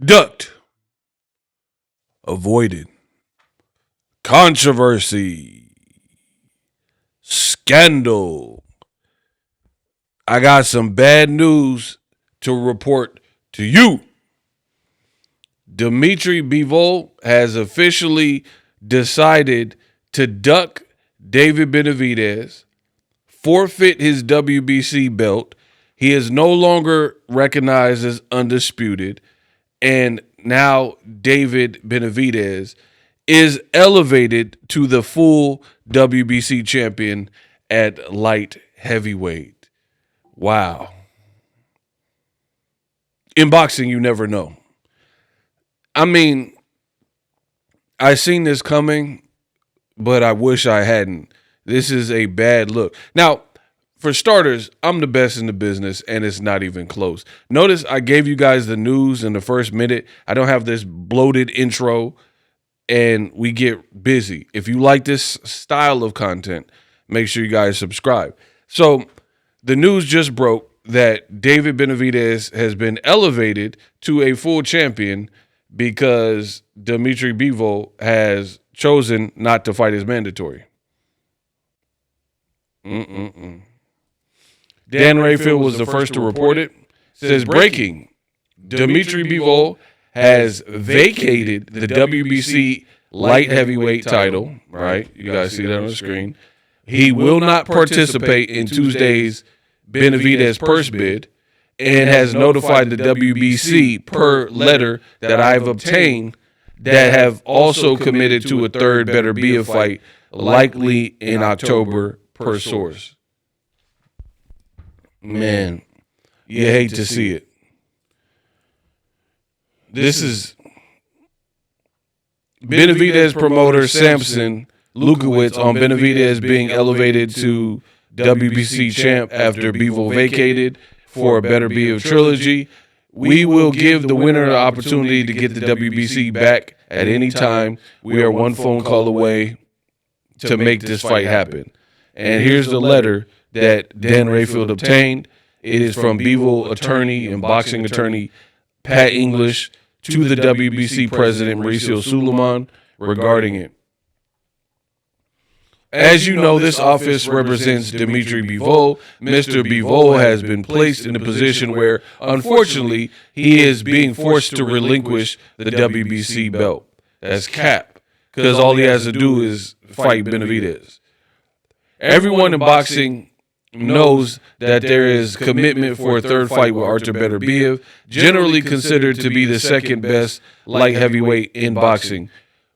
ducked, avoided, controversy, scandal. I got some bad news to report to you. Dmitry Bivol has officially decided to duck David Benavidez, forfeit his WBC belt. He is no longer recognized as undisputed. And now David Benavidez is elevated to the full WBC champion at light heavyweight. Wow. In boxing, you never know. I mean, I seen this coming, but I wish I hadn't. This is a bad look. Now, for starters, I'm the best in the business, and it's not even close. Notice I gave you guys the news in the first minute. I don't have this bloated intro, and we get busy. If you like this style of content, make sure you guys subscribe. So the news just broke that David Benavidez has been elevated to a full champion because Dmitry Bivol has chosen not to fight his mandatory. Dan Rayfield was the first to report it. Says breaking, Dmitry Bivol has vacated the WBC light heavyweight title, right? You guys see that on the screen. He will not participate in Tuesday's Benavidez purse bid and has notified the WBC per letter that I've obtained that have also committed to a third better be a fight likely in October per source. Man, you hate to see it. This is Benavidez promoter Samson Lukowicz on Benavidez being elevated to WBC champ after Bivol vacated for a better be of trilogy. We will give the winner the opportunity to get the WBC back at any time. We are one phone call away to make this fight happen. And here's the letter that Dan Rayfield obtained. It is from Bivol attorney and boxing attorney Pat English to the WBC president Mauricio Suleiman regarding it. As you know, this office represents Dmitry Bivol. Mr. Bivol has been placed in a position where, unfortunately, he is being forced to relinquish the WBC belt. That's cap, because all he has to do is fight Benavidez. Everyone in boxing knows that there is commitment for a third fight with Artur Beterbiev, generally considered to be the second best light heavyweight in boxing.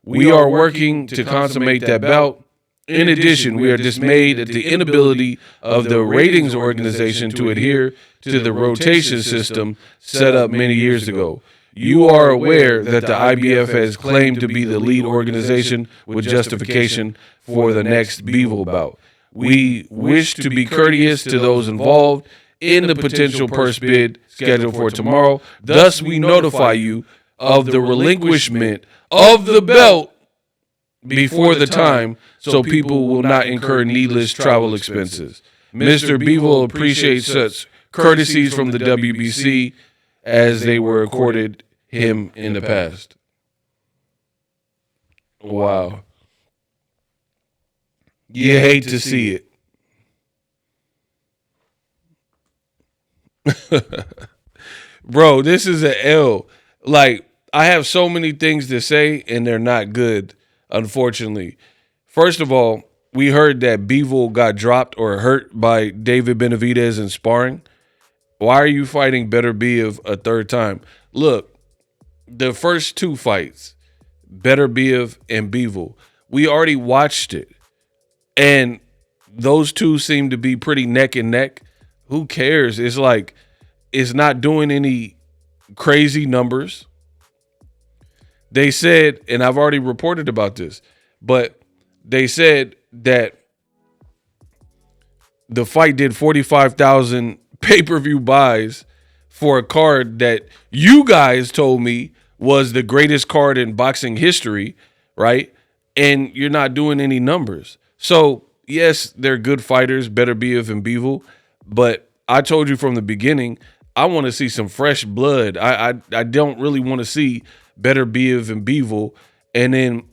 We are working to consummate that bout. In addition, we are dismayed at the inability of the ratings organization to adhere to the rotation system set up many years ago. You are aware that the IBF has claimed to be the lead organization with justification for the next Bivol bout. We wish to be courteous to those involved in the potential purse bid scheduled for tomorrow. Thus, we notify you of the relinquishment of the belt before the time, so people will not incur needless travel expenses. Mr. Bivol appreciates such courtesies from the WBC as they were accorded him in the past. Wow. You hate to see it. Bro, this is an L. Like, I have so many things to say, and they're not good, unfortunately. First of all, we heard that Bivol got dropped or hurt by David Benavidez in sparring. Why are you fighting Beterbiev a third time? Look, the first two fights, Beterbiev and Bivol, we already watched it. And those two seem to be pretty neck and neck. Who cares? It's like, it's not doing any crazy numbers. They said, and I've already reported about this, but they said that the fight did 45,000 pay-per-view buys for a card that you guys told me was the greatest card in boxing history, right? And you're not doing any numbers. So, yes, they're good fighters, Beterbiev and Bivol, but I told you from the beginning, I want to see some fresh blood. I don't really want to see Beterbiev and Bivol, and then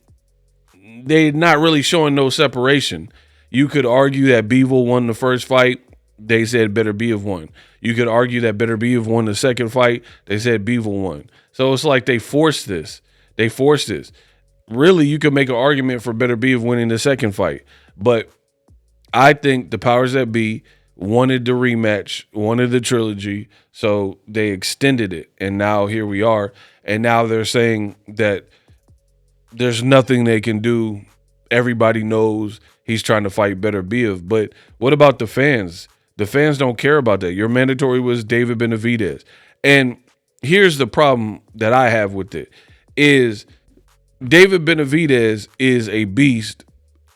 they're not really showing no separation. You could argue that Bivol won the first fight. They said Beterbiev won. You could argue that Beterbiev won the second fight. They said Bivol won. So it's like they forced this. Really, you could make an argument for Beterbiev winning the second fight. But I think the powers that be wanted the rematch, wanted the trilogy, so they extended it. And now here we are. And now they're saying that there's nothing they can do. Everybody knows he's trying to fight Beterbiev. But what about the fans? The fans don't care about that. Your mandatory was David Benavidez. And here's the problem that I have with it is David Benavidez is a beast.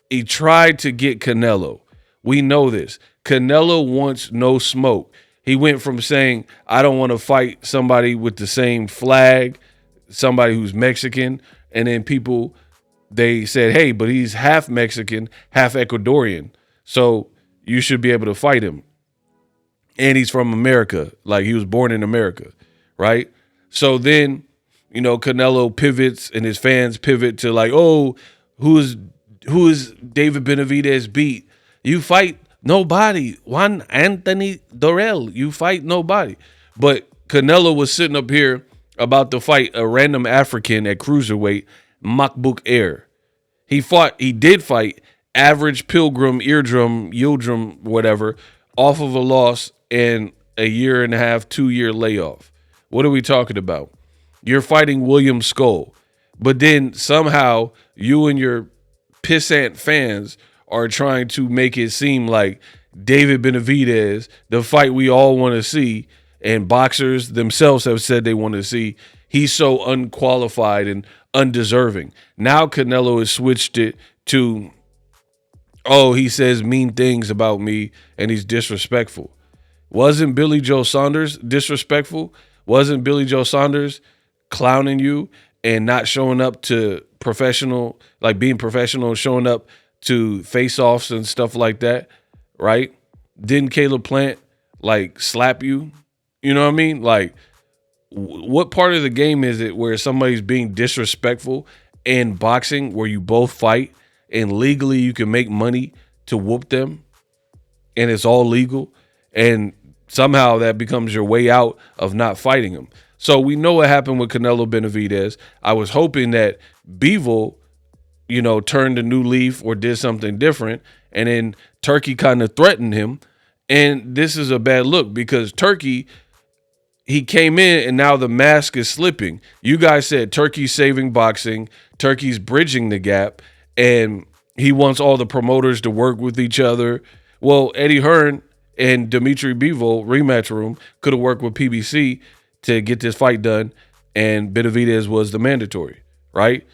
He tried to get Canelo. We know this. Canelo wants no smoke. He went from saying, I don't want to fight somebody with the same flag, somebody who's Mexican, and then people, they said, hey, but he's half Mexican, half Ecuadorian, so you should be able to fight him. And he's from America, like he was born in America, right? So then, you know, Canelo pivots and his fans pivot to like, oh, who is David Benavidez beat? You fight nobody. Juan Anthony Dorel. You fight nobody. But Canelo was sitting up here about to fight a random African at cruiserweight, Makbouk Air. He did fight Average Pilgrim, Yildirim, whatever, off of a loss and a 1.5, 2-year layoff. What are we talking about? You're fighting William Skull, but then somehow you and your pissant fans are trying to make it seem like David Benavidez, the fight we all want to see, and boxers themselves have said they want to see, he's so unqualified and undeserving. Now Canelo has switched it to, oh, he says mean things about me and he's disrespectful. Wasn't Billy Joe Saunders disrespectful? Wasn't Billy Joe Saunders clowning you and not showing up to professional, like being professional, showing up to face-offs and stuff like that, right? Didn't Caleb Plant, like, slap you? You know what I mean? Like, what part of the game is it where somebody's being disrespectful in boxing where you both fight and legally you can make money to whoop them and it's all legal, and somehow that becomes your way out of not fighting them? So we know what happened with Canelo Benavidez. I was hoping that Bivol, you know, turned a new leaf or did something different, and then Turkey kind of threatened him. And this is a bad look because Turkey, he came in and now the mask is slipping. You guys said Turkey's saving boxing, Turkey's bridging the gap, and he wants all the promoters to work with each other. Well, Eddie Hearn and Dmitry Bivol, rematch room, could have worked with PBC to get this fight done, and Benavidez was the mandatory, right?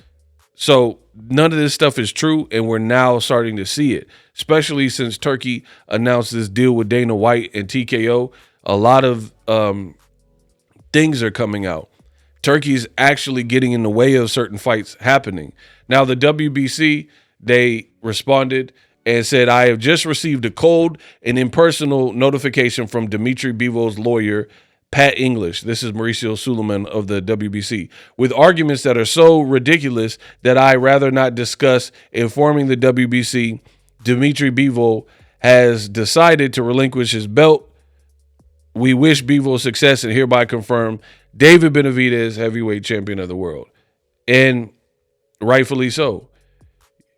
So none of this stuff is true, and we're now starting to see it, especially since Turkey announced this deal with Dana White and TKO. A lot of things are coming out. Turkey's actually getting in the way of certain fights happening. Now, the WBC, they responded and said, I have just received a cold and impersonal notification from Dmitry Bivol's lawyer, Pat English. This is Mauricio Suleiman of the WBC, with arguments that are so ridiculous that I rather not discuss. Informing the WBC, Dmitry Bivol has decided to relinquish his belt. We wish Bivol success and hereby confirm David Benavidez heavyweight champion of the world. And rightfully so.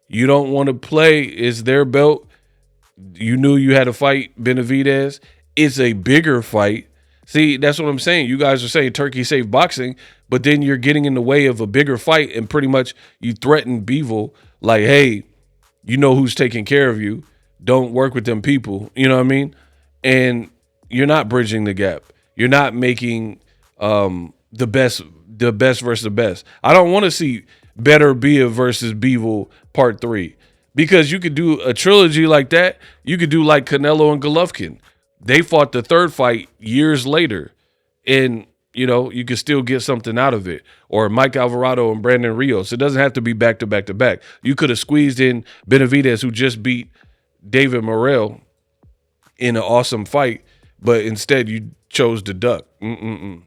You don't want to play. It's their belt. You knew you had to fight Benavidez. It's a bigger fight. See, that's what I'm saying. You guys are saying Turkey saved boxing, but then you're getting in the way of a bigger fight, and pretty much you threaten Bivol like, hey, you know who's taking care of you. Don't work with them people. You know what I mean? And you're not bridging the gap. You're not making the best versus the best. I don't want to see Beterbiev versus Bivol Part 3, because you could do a trilogy like that. You could do like Canelo and Golovkin. They fought the third fight years later, and, you know, you could still get something out of it. Or Mike Alvarado and Brandon Rios. It doesn't have to be back to back to back. You could have squeezed in Benavidez, who just beat David Morrell in an awesome fight, but instead you chose to duck. Mm-mm-mm.